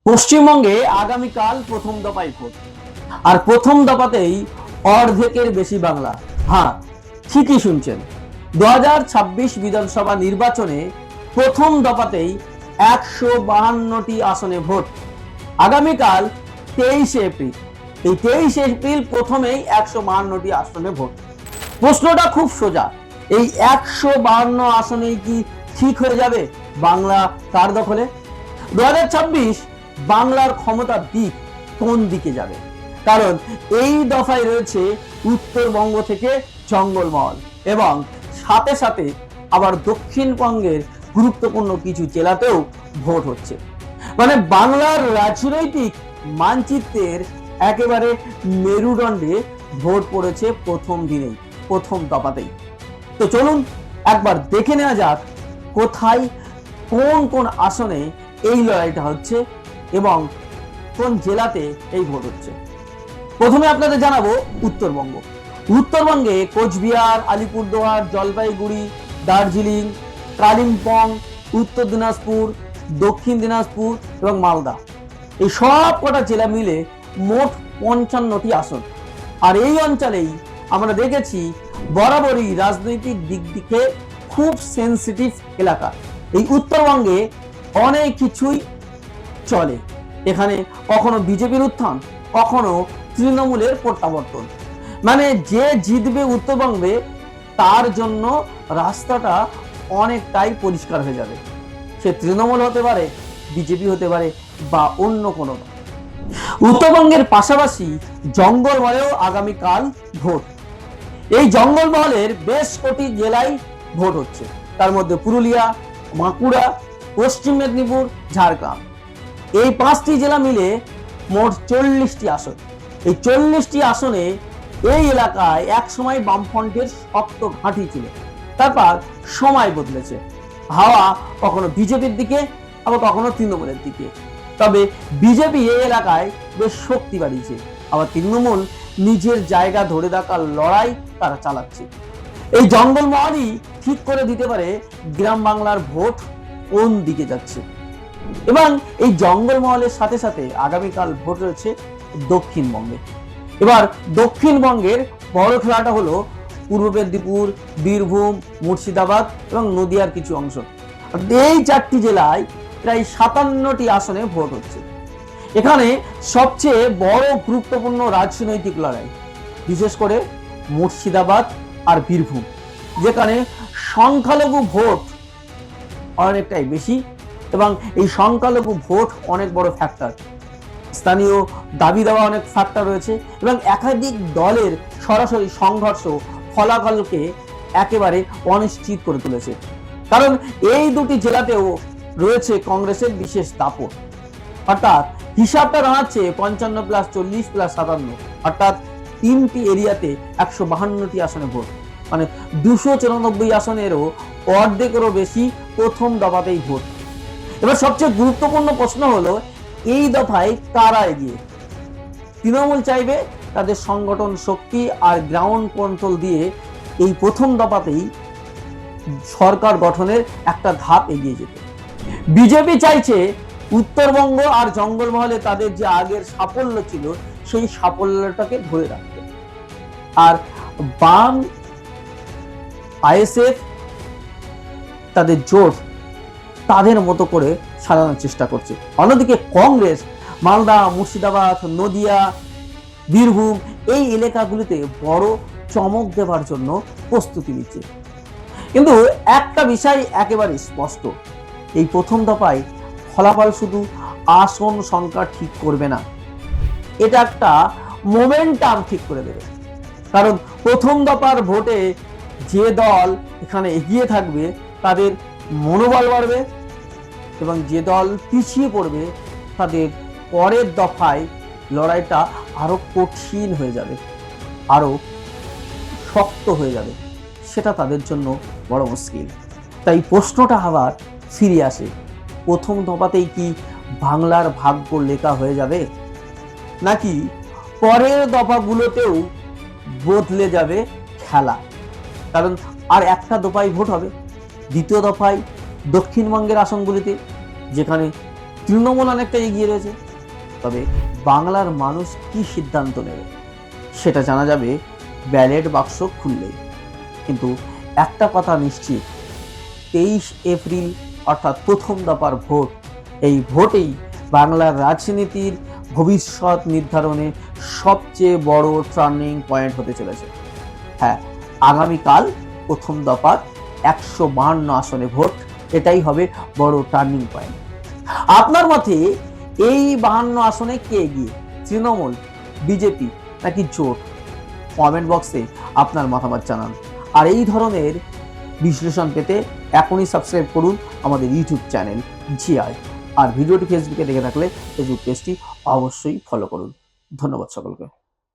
পশ্চিমবঙ্গে আগামীকাল প্রথম দফায় ভোট, আর প্রথম দফাতেই অর্ধেকের বেশি বাংলা। হ্যাঁ, ঠিকই শুনছেন, 2026 বিধানসভা নির্বাচনে প্রথম দফাতেই 152টি আসনে ভোট। আগামীকাল 23 এপ্রিল, এই 23 এপ্রিল প্রথমেই 152টি আসনে ভোট। প্রশ্নটা খুব সোজা, এই 152 আসনেই কি ঠিক হয়ে যাবে বাংলা কার দখলে? 2026 বাংলার ক্ষমতার দিক কোন দিকে যাবে? কারণ এই দফায় রয়েছে উত্তরবঙ্গ থেকে জঙ্গলমহল এবং সাথে সাথে আবার দক্ষিণবঙ্গের গুরুত্বপূর্ণ কিছু জেলাতেও ভোট হচ্ছে। মানে বাংলার রাজনৈতিক মানচিত্রের একেবারে মেরুদণ্ডে ভোট পড়েছে প্রথম দিনেই, প্রথম দফাতেই। তো চলুন একবার দেখে নেওয়া যাক কোথায় কোন কোন আসনে এই লড়াইটা হচ্ছে এবং কোন জেলাতে এই ভোট হচ্ছে। প্রথমে আপনাদের জানাবো উত্তরবঙ্গ। উত্তরবঙ্গে কোচবিহার, আলিপুরদুয়ার, জলপাইগুড়ি, দার্জিলিং, কালিম্পং, উত্তর দিনাজপুর, দক্ষিণ দিনাজপুর এবং মালদা, এই সব কটা জেলা মিলে মোট 55টি আসন। আর এই অঞ্চলেই আমরা দেখেছি বরাবরই রাজনৈতিক দিক দিকে খুব সেন্সিটিভ এলাকা। এই উত্তরবঙ্গে অনেক কিছুই চলে, এখানে কখনো বিজেপির উত্থান, কখনো তৃণমূলের প্রত্যাবর্তন। মানে যে জিতবে উত্তরবঙ্গে তার জন্য রাস্তাটা অনেকটাই পরিষ্কার হয়ে যাবে। সে তৃণমূল হতে পারে, বিজেপি হতে পারে বা অন্য কোনো। উত্তরবঙ্গের পাশাপাশি জঙ্গলমহলেও আগামীকাল ভোট। এই জঙ্গলমহলের বেশ কটি জেলায় ভোট হচ্ছে, তার মধ্যে পুরুলিয়া, বাঁকুড়া, পশ্চিম মেদিনীপুর, ঝাড়গ্রাম, এই 5টি জেলা মিলে মোট 40টি আসন। এই 40টি আসনে এই এলাকায় একসময় বামফ্রন্টের শক্ত ঘাঁটি ছিল, তারপর সময় বদলেছে, হাওয়া কখনো বিজেপির দিকে আবার কখনো তৃণমূলের দিকে। তবে বিজেপি এই এলাকায় বেশ শক্তি বাড়িয়েছে, আবার তৃণমূল নিজের জায়গা ধরে রাখার লড়াই তারা চালাচ্ছে। এই জঙ্গলমহলই ঠিক করে দিতে পারে গ্রাম বাংলার ভোট কোন দিকে যাচ্ছে। এবং এই জঙ্গলমহলের সাথে সাথে আগামীকাল ভোট রয়েছে দক্ষিণবঙ্গে। এবার দক্ষিণবঙ্গের বড় খেলাটা হলো পূর্ব মেদিনীপুর, বীরভূম, মুর্শিদাবাদ এবং নদিয়ার কিছু অংশ। এই 4টি জেলায় প্রায় 57টি আসনে ভোট হচ্ছে। এখানে সবচেয়ে বড় গুরুত্বপূর্ণ রাজনৈতিক লড়াই বিশেষ করে মুর্শিদাবাদ আর বীরভূম, যেখানে সংখ্যালঘু ভোট অনেকটাই বেশি এবং এই সংখ্যালঘু ভোট অনেক বড় ফ্যাক্টর। স্থানীয় দাবি দেওয়া অনেক ফ্যাক্টর রয়েছে এবং একাধিক দলের সরাসরি সংঘর্ষ ফলাফলকে একেবারে অনিশ্চিত করে তুলেছে। কারণ এই দুটি জেলাতেও রয়েছে কংগ্রেসের বিশেষ দাপট। অর্থাৎ হিসাবটা দাঁড়াচ্ছে 55+40+57, অর্থাৎ 3টি এরিয়াতে 152টি আসনে ভোট, মানে 294 আসনেরও অর্ধেকেরও বেশি প্রথম দফাতেই ভোট। এবার সবচেয়ে গুরুত্বপূর্ণ প্রশ্ন হলো এই দফায় কারা এগিয়ে? তৃণমূল চাইবে তাদের সংগঠন শক্তি আর গ্রাউন্ড কন্ট্রোল দিয়ে এই প্রথম দফাতেই সরকার গঠনের একটা ধাপ এগিয়ে যেতে। বিজেপি চাইছে উত্তরবঙ্গ আর জঙ্গলমহলে তাদের যে আগের সাফল্য ছিল সেই সাফল্যটাকে ধরে রাখতে। আর বাম, আইএসএফ তাদের জোট তাদের মতো করে সাজানোর চেষ্টা করছে। অন্যদিকে কংগ্রেস মালদা, মুর্শিদাবাদ, নদিয়া, বীরভূম এই এলাকাগুলিতে বড় চমক দেওয়ার জন্য প্রস্তুতি নিচ্ছে। কিন্তু একটা বিষয় একেবারে স্পষ্ট, এই প্রথম দফায় ফলাফল শুধু আসন সংখ্যা ঠিক করবে না, এটা একটা মোমেন্টাম ঠিক করে দেবে। কারণ প্রথম দফার ভোটে যে দল এখানে এগিয়ে থাকবে তাদের মনোবল বাড়বে এবং যে দল পিছিয়ে পড়বে তাদের পরের দফায় লড়াইটা আরো কঠিন হয়ে যাবে, আরো শক্ত হয়ে যাবে, সেটা তাদের জন্য বড় মুশকিল। তাই প্রশ্নটা আবার ফিরে আসে, প্রথম দফাতেই কি বাংলার ভাগ্য লেখা হয়ে যাবে, নাকি পরের দফাগুলোতেও বদলে যাবে খেলা? কারণ আর একটা দফায় ভোট হবে, দ্বিতীয় দফায় দক্ষিণবঙ্গের আসনগুলিতে, যেখানে তৃণমূল অনেকটা এগিয়ে রয়েছে। তবে বাংলার মানুষ কি সিদ্ধান্ত নেবে সেটা জানা যাবে ব্যালট বাক্স খুললেই। কিন্তু একটা কথা নিশ্চিত, 23 এপ্রিল অর্থাৎ প্রথম দফার ভোট, এই ভোটেই বাংলার রাজনীতির ভবিষ্যৎ নির্ধারণে সবচেয়ে বড় টার্নিং পয়েন্ট হতে চলেছে। হ্যাঁ, আগামীকাল প্রথম দফার 152 আসনে ভোট, এটাই হবে বড় টার্নিং পয়েন্ট। আপনার মতে এই 52 আসনে কে এগিয়ে, তৃণমূল, বিজেপি নাকি জোট? কমেন্ট বক্সে আপনার মতামত জানান। আর এই ধরনের বিশ্লেষণ পেতে এখনই সাবস্ক্রাইব করুন আমাদের ইউটিউব চ্যানেল জিআই। আর ভিডিওটি ফেসবুকে দেখে থাকলে ফেসবুক পেজটি অবশ্যই ফলো করুন। ধন্যবাদ সকলকে।